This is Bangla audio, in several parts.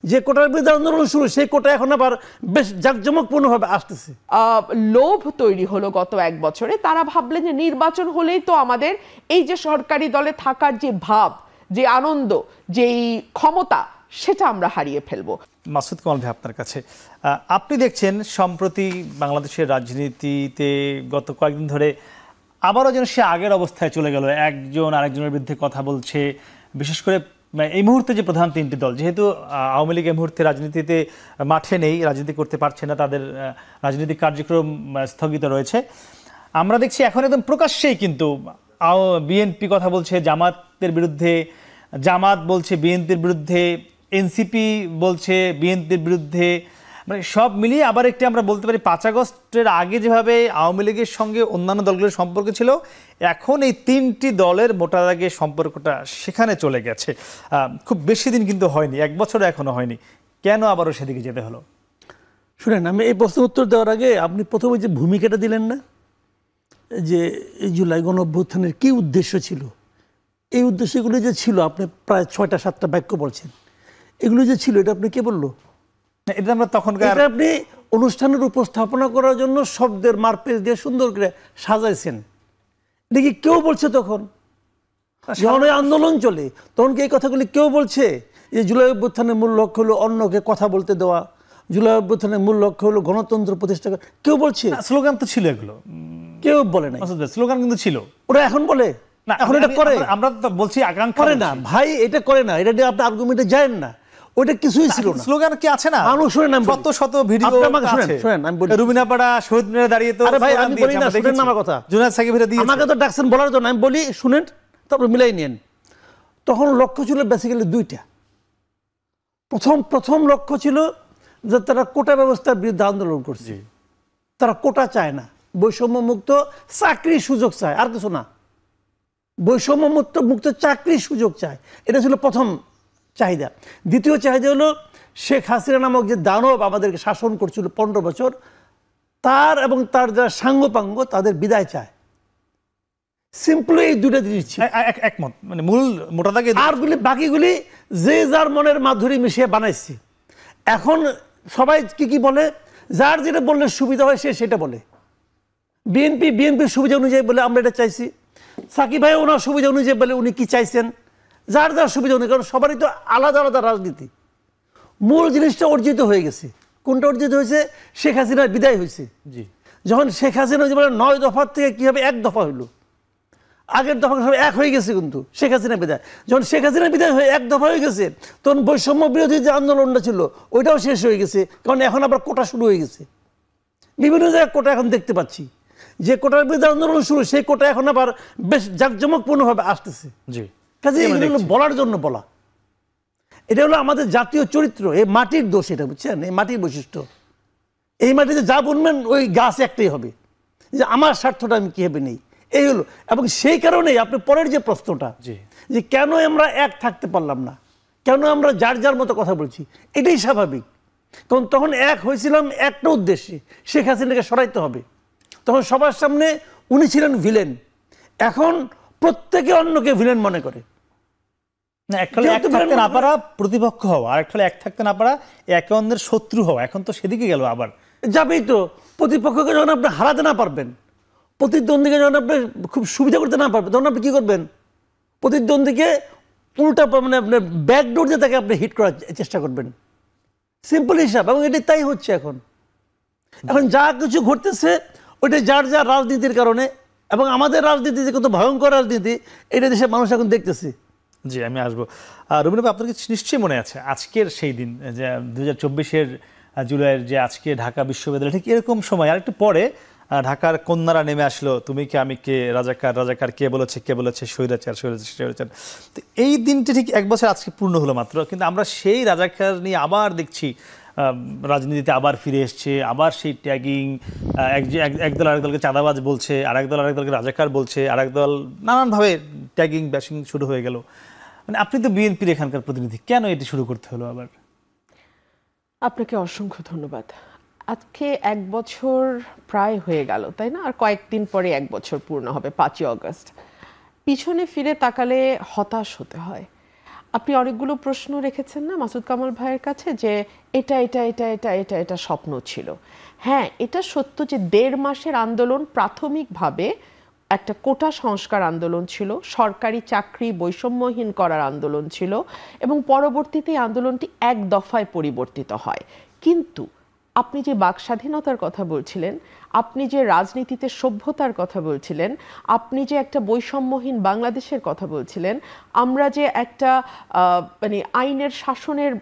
যে কোটার বিরুদ্ধে আন্দোলন শুরু, সেই কোটা এখন আবার বেশ জাঁকজমকপূর্ণভাবে আসতেছে। লোভ তৈরি হলো গত এক বছরে। তারা ভাবলেন যে নির্বাচন হলেই তো আমাদের এই যে সরকারি দলে থাকার যে ভাব, যে আনন্দ, যেই ক্ষমতা, সেটা আমরা হারিয়ে ফেলবো। মাসুদ কামাল ভাই, আপনার কাছে, আপনি দেখছেন সম্প্রতি বাংলাদেশের রাজনীতিতে গত কয়েকদিন ধরে আবারও যেন সে আগের অবস্থায় চলে গেল, একজন আরেকজনের বিরুদ্ধে কথা বলছে। বিশেষ করে এই মুহূর্তে যে প্রধান তিনটি দল, যেহেতু আওয়ামী লীগ এই মুহূর্তে রাজনীতিতে মাঠে নেই, রাজনীতি করতে পারছে না, তাদের রাজনৈতিক কার্যক্রম স্থগিত রয়েছে, আমরা দেখছি এখন একদম প্রকাশ্যেই কিন্তু বিএনপি কথা বলছে জামাতের বিরুদ্ধে, জামাত বলছে বিএনপির বিরুদ্ধে, এনসিপি বলছে বিএনপির বিরুদ্ধে, মানে সব মিলিয়ে আবার একটি আমরা বলতে পারি 5 আগস্টের আগে যেভাবে আওয়ামী লীগের সঙ্গে অন্যান্য দলগুলোর সম্পর্ক ছিল, এখন এই তিনটি দলের মোটা দাগে সম্পর্কটা সেখানে চলে গেছে। খুব বেশি দিন কিন্তু হয়নি, 1 বছর এখনো হয়নি, কেন আবারও সেদিকে যেতে হলো? শুনেন, আমি এই প্রশ্নের উত্তর দেওয়ার আগে আপনি প্রথমে যে ভূমিকাটা দিলেন না, যে এই জুলাই গণঅভ্যুত্থানের কী উদ্দেশ্য ছিল, এই উদ্দেশ্যগুলো যে ছিল, আপনি প্রায় 6টা-7টা বাক্য বলছেন, এগুলো যে ছিল, এটা আপনি কে বললো? এটা আমরা তখনকার আপনি অনুষ্ঠানের উপস্থাপনা করার জন্য শব্দের মারপেচ দিয়ে সুন্দর করে সাজাইছেন। এটা কি কেউ বলছে তখন? যখন ওই আন্দোলন চলে তখন কি এই কথাগুলি কেউ বলছে যে জুলাই অভ্যুত্থানের মূল লক্ষ্য হলো অন্যকে কথা বলতে দেওয়া, জুলাই অভ্যুত্থানের মূল লক্ষ্য হলো গণতন্ত্র প্রতিষ্ঠা করা? কেউ বলছে? স্লোগান তো ছিল, এগুলো কেউ বলে না। স্লোগান কিন্তু ছিল। ওরা এখন বলে না, এখন এটা করে। আমরা তো বলছি আকাঙ্ক্ষা করে না ভাই, এটা করে না, এটা আপনি আর্গুমেন্টে যায়েন না, ওটা কিছুই ছিল না। স্লোগান কি আছে না? মানুষ শুনেন, শত শত ভিডিও আছে। শুনেন, আমি বলি রুবিনাপাড়া শহীদ মিনারে দাঁড়িয়ে তো, আরে ভাই আমি বলি না, শুনেন না আমার কথা, জুনায়েদ সাকিবের দিয়েছে, আমাকে তো ডাকছেন বলার জন্য, আমি বলি শুনেন, তারপর মিলাই নেন। তখন লক্ষ্য ছিল বেসিক্যালি দুইটা। প্রথম লক্ষ্য ছিল যে তারা কোটা ব্যবস্থার বিরুদ্ধে আন্দোলন করছে, তারা কোটা চায় না, বৈষম্য মুক্ত চাকরির সুযোগ চায়, আর কিছু না। বৈষম্য মুক্ত চাকরির সুযোগ চায়, এটা ছিল প্রথম চাহিদা। দ্বিতীয় চাহিদা হলো শেখ হাসিনা নামক যে দানব আমাদেরকে শাসন করছিল 15 বছর, তার এবং তার যারা সাঙ্গপাঙ্গ তাদের বিদায় চায়। সিম্পলি এই দুটা জিনিস ছিল, একমত, মানে মূল মোটা দাগে। আরগুলি বাকিগুলি যে যার মনের মাধুরী মিশিয়ে বানাইছে। এখন সবাই কি বলে, যার যেটা বললে সুবিধা হয় সে সেটা বলে। বিএনপির সুবিধা অনুযায়ী বলে আমরা এটা চাইছি, সাকিব ভাই ওনার সুবিধা অনুযায়ী বলে উনি কি চাইছেন, যার যার সুবিধা অনুযায়ী, কারণ সবারই তো আলাদা আলাদা রাজনীতি। মূল জিনিসটা অর্জিত হয়ে গেছে। কোনটা অর্জিত হয়েছে? শেখ হাসিনার বিদায় হয়েছে। যখন শেখ হাসিনা যে 9 দফার থেকে কি হবে 1 দফা হইলো, আগের দফা সব 1 হয়ে গেছে, কিন্তু শেখ হাসিনা বিদায়, যখন শেখ হাসিনা বিদায় হয়ে 1 দফা হয়ে গেছে, তখন বৈষম্য বিরোধী যে আন্দোলনটা ছিল ওইটাও শেষ হয়ে গেছে, কারণ এখন আবার কোটা শুরু হয়ে গেছে। বিভিন্ন জায়গায় কোটা এখন দেখতে পাচ্ছি, যে কোটার বিরুদ্ধে আন্দোলন শুরু, সেই কোটা এখন আবার বেশ জাঁকজমকপূর্ণভাবে আসতেছে। কাজে এগুলো বলার জন্য বলা, এটা হলো আমাদের জাতীয় চরিত্র, এই মাটির দোষ, এটা বুঝছেন, এই মাটির বৈশিষ্ট্য। এই মাটিতে যা বলবেন ওই গাছ একটাই হবে, যে আমার স্বার্থটা আমি কীভাবে নেই, এই হলো। এবং সেই কারণেই আপনি পরের যে প্রশ্নটা, যে কেন আমরা এক থাকতে পারলাম না, কেন আমরা যার যার মতো কথা বলছি, এটাই স্বাভাবিক। কারণ তখন এক হয়েছিলাম একটা উদ্দেশ্যে, শেখ হাসিনাকে সরাইতে হবে। তখন সবার সামনে উনি ছিলেন ভিলেন, এখন প্রত্যেকে অন্যকে ভিলেন মনে করে। না, একখানে এক থাকতে না পারা প্রতিপক্ষ হওয়া, আর একখানে এক থাকতে না পারা একে অন্যের শত্রু হওয়া, এখন তো সেদিকে গেল। আবার যাবেই তো, প্রতিপক্ষকে যখন আপনি হারাতে না পারবেন, প্রতিদ্বন্দ্বীকে যখন আপনি খুব সুবিধা করতে না পারবেন, তখন আপনি কী করবেন? প্রতিদ্বন্দ্বীকে উল্টা, মানে আপনার ব্যাকডোর দিয়ে তাকে আপনি হিট করার চেষ্টা করবেন। সিম্পল হিসাব, এবং এটি তাই হচ্ছে এখন। এখন যা কিছু ঘটতেছে ওইটা যার যার রাজনীতির কারণে, এবং আমাদের রাজনীতি যে কত ভয়ঙ্কর রাজনীতি, এটা দেশের মানুষ এখন দেখতেছে। জি, আমি আসবো। রবীন্দ্র ভাই, আপনার কিছু নিশ্চয়ই মনে আছে আজকের সেই দিন, যে 2024-এর জুলাইয়ের যে আজকে ঢাকা বিশ্ববিদ্যালয়, ঠিক এরকম সময় আর একটু পরে ঢাকার কন্যারা নেমে আসলো, তুমি কে আমি কে, রাজাকার কে বলেছে স্বৈরাচার। তো এই দিনটি ঠিক 1 বছর আজকে পূর্ণ হলো মাত্র, কিন্তু আমরা সেই রাজাকার নিয়ে আবার দেখছি রাজনীতিতে আবার ফিরে এসছে, আবার সেই ট্যাগিং, একদল আরেকদলকে চাঁদাবাজ বলছে, আরেকদল আরেকদলকে রাজাকার বলছে, আরেকদল নানানভাবে ট্যাগিং ব্যাশিং শুরু হয়ে গেল। মানে আপনি তো বিএনপির এখানকার প্রতিনিধি, কেন এটি শুরু করতে হলো আবার? আপনাকে অসংখ্য ধন্যবাদ। আজকে 1 বছর প্রায় হয়ে গেল, তাই না? আর কয়েকদিন পরে 1 বছর পূর্ণ হবে, 5ই আগস্ট। পিছনে ফিরে তাকালে হতাশ হতে হয়। আপনি অনেকগুলো প্রশ্ন রেখেছেন না মাসুদ কামাল ভাইয়ের কাছে যে এটা এটা এটা এটা এটা এটা স্বপ্ন ছিল। হ্যাঁ, এটা সত্য যে 1.5 মাসের আন্দোলন প্রাথমিকভাবে একটা কোটা সংস্কার আন্দোলন ছিল, সরকারি চাকরি বৈষম্যহীন করার আন্দোলন ছিল, এবং পরবর্তীতে আন্দোলনটি এক দফায় পরিবর্তিত হয়। কিন্তু আপনি যে বাক স্বাধীনতার কথা বলছিলেন, আপনি যে রাজনীতিতে সভ্যতার কথা বলছিলেন, আপনি যে একটা বৈষম্যহীন বাংলাদেশের কথা বলছিলেন, আমরা যে একটা মানে আইনের শাসনের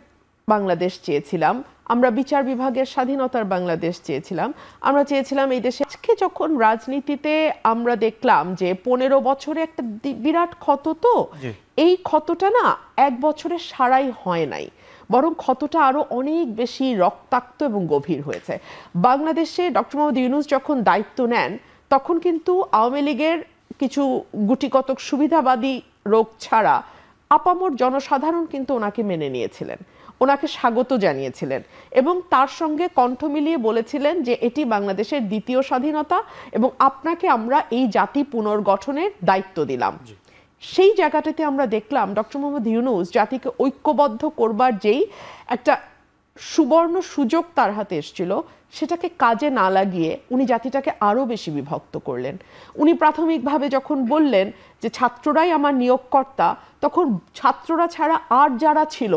বাংলাদেশ চেয়েছিলাম, আমরা বিচার বিভাগের স্বাধীনতার বাংলাদেশ চেয়েছিলাম, আমরা চেয়েছিলাম এই দেশে। আজকে যখন রাজনীতিতে আমরা দেখলাম যে 15 বছরে একটা বিরাট ক্ষত, তো এই ক্ষতটা না 1 বছরে সারাই হয় নাই, বরং ক্ষতটা আরো অনেক বেশি রক্তাক্ত এবং গভীর হয়েছে। বাংলাদেশে ডক্টর মোহাম্মদ ইউনূস যখন দায়িত্ব নেন, তখন কিন্তু আওয়ামী লীগের কিছু গুটিকতক সুবিধাবাদী লোক ছাড়া আপামর জনসাধারণ কিন্তু ওনাকে মেনে নিয়েছিলেন, ওনাকে স্বাগত জানিয়েছিলেন, এবং তার সঙ্গে কণ্ঠ মিলিয়ে বলেছিলেন যে এটি বাংলাদেশের দ্বিতীয় স্বাধীনতা এবং আপনাকে আমরা এই জাতি পুনর্গঠনের দায়িত্ব দিলাম। সেই জায়গাটাতে আমরা দেখলাম ডক্টর মোহাম্মদ ইউনূস জাতিকে ঐক্যবদ্ধ করবার যেই একটা সুবর্ণ সুযোগ তার হাতে এসেছিল, সেটাকে কাজে না লাগিয়ে উনি জাতিটাকে আরো বেশি বিভক্ত করলেন। উনি প্রাথমিকভাবে যখন বললেন যে ছাত্ররাই আমার নিয়োগকর্তা, তখন ছাত্ররা ছাড়া আর যারা ছিল,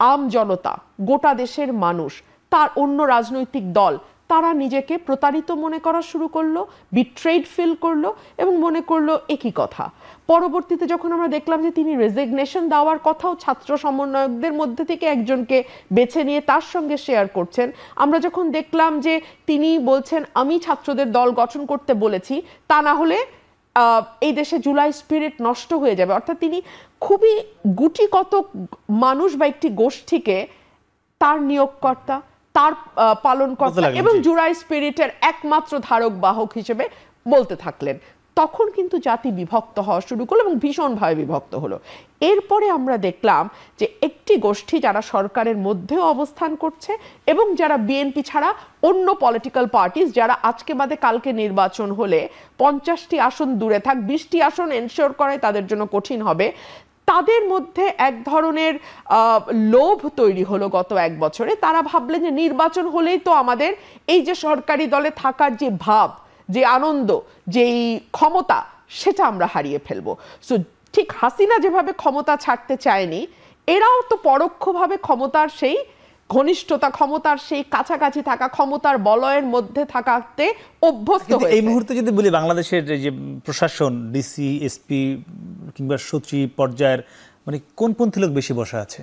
আম জনতা, গোটা দেশের মানুষ, তার অন্য রাজনৈতিক দল, তারা নিজেকে প্রতারিত মনে করা শুরু করলো, বিট্রেড ফিল করলো এবং মনে করলো একই কথা। পরবর্তীতে যখন আমরা দেখলাম যে তিনি রেজিগনেশন দেওয়ার কথাও ছাত্র সমন্বয়কদের মধ্যে থেকে একজনকে বেছে নিয়ে তার সঙ্গে শেয়ার করছেন, আমরা যখন দেখলাম যে তিনি বলছেন আমি ছাত্রদের দল গঠন করতে বলেছি, তা না হলে এই দেশে জুলাই স্পিরিট নষ্ট হয়ে যাবে, অর্থাৎ তিনি খুবই গুটিকতক মানুষ বা একটি গোষ্ঠীকে তার নিয়োগকর্তা, তার পালনকর্তা এবং জুলাই স্পিরিটের একমাত্র ধারক বাহক হিসেবে বলতে থাকলেন। তখন কিন্তু জাতি বিভক্ত হওয়া শুরু করলো এবং ভীষণভাবে বিভক্ত হলো। এরপরে আমরা দেখলাম যে একটি গোষ্ঠী যারা সরকারের মধ্যেও অবস্থান করছে এবং যারা বিএনপি ছাড়া অন্য পলিটিক্যাল পার্টিস, যারা আজকে বাদে কালকে নির্বাচন হলে 50টি আসন দূরে থাক, 20টি আসন এনশিওর করে তাদের জন্য কঠিন হবে, তাদের মধ্যে এক ধরনের লোভ তৈরি হলো গত 1 বছরে। তারা ভাবলেন যে নির্বাচন হলেই তো আমাদের এই যে সরকারি দলে থাকার যে ভাব, যে আনন্দ, যেই ক্ষমতা, সেটা আমরা হারিয়ে ফেলবো। সো ঠিক হাসিনা যেভাবে ক্ষমতা ছাড়তে চায়নি, এরাও তো পরোক্ষভাবে ক্ষমতার সেই ঘনিষ্ঠতা, ক্ষমতার সেই কাছাকাছি থাকা, ক্ষমতার বলয়ের মধ্যে থাকাতে অভ্যস্ত হয়েছে। এই মুহূর্তে যদি বলি বাংলাদেশের যে প্রশাসন, ডিসি, এসপি কিংবা সচিব পর্যায়ের মানে কোন পন্থী লোক বেশি বসা আছে,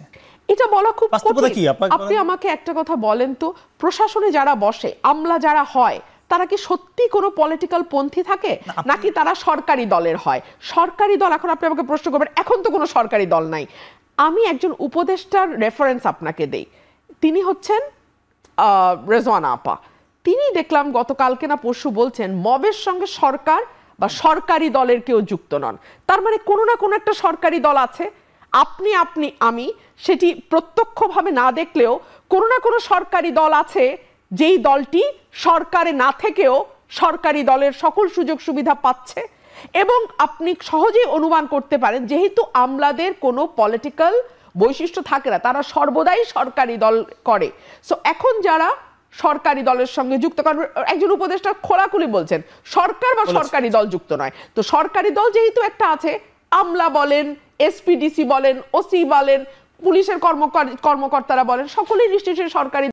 এটা বলা খুব বাস্তবতা কি? আপনি আমাকে একটা কথা বলেন তো, প্রশাসনে যারা বসে, আমলা যারা হয়, তারা কি সত্যি কোনো পলিটিক্যাল পন্থী থাকে নাকি তারা সরকারি দলের হয়? সরকারি দল, এখন আপনি আমাকে প্রশ্ন করবেন, এখন তো কোনো সরকারি দল নাই। আমি একজন উপদেষ্টার রেফারেন্স আপনাকে দেই, তিনি হচ্ছেন রেজওয়ানা আপা। তিনি দেখলাম গতকালকে না পরশু বলছেন মবের সঙ্গে সরকার বা সরকারি দলের কেউ যুক্ত নন। তার মানে কোনো না কোনো একটা সরকারি দল আছে, আমি সেটি প্রত্যক্ষভাবে না দেখলেও কোনো না কোনো সরকারি দল আছে, যেই দলটি সরকারে না থেকেও সরকারি দলের সকল সুযোগ সুবিধা পাচ্ছে। এবং আপনি সহজেই অনুমান করতে পারেন, যেহেতু আমলাদের কোনো পলিটিক্যাল বৈশিষ্ট্য থাকে না, তারা সর্বদাই সরকারি দল করে। সো এখন যারা সরকারি দলের সঙ্গে যুক্ত, কারণ একজন উপদেষ্টা খোলাখুলি বলছেন সরকার বা সরকারি দল যুক্ত নয়, তো সরকারি দল যেহেতু একটা আছে, আমলা বলেন, এসপিডিসি বলেন, ওসি বলেন, পুলিশের কর্মকর্তারা বলেন, সকলেই নিশ্চয়ই সরকারি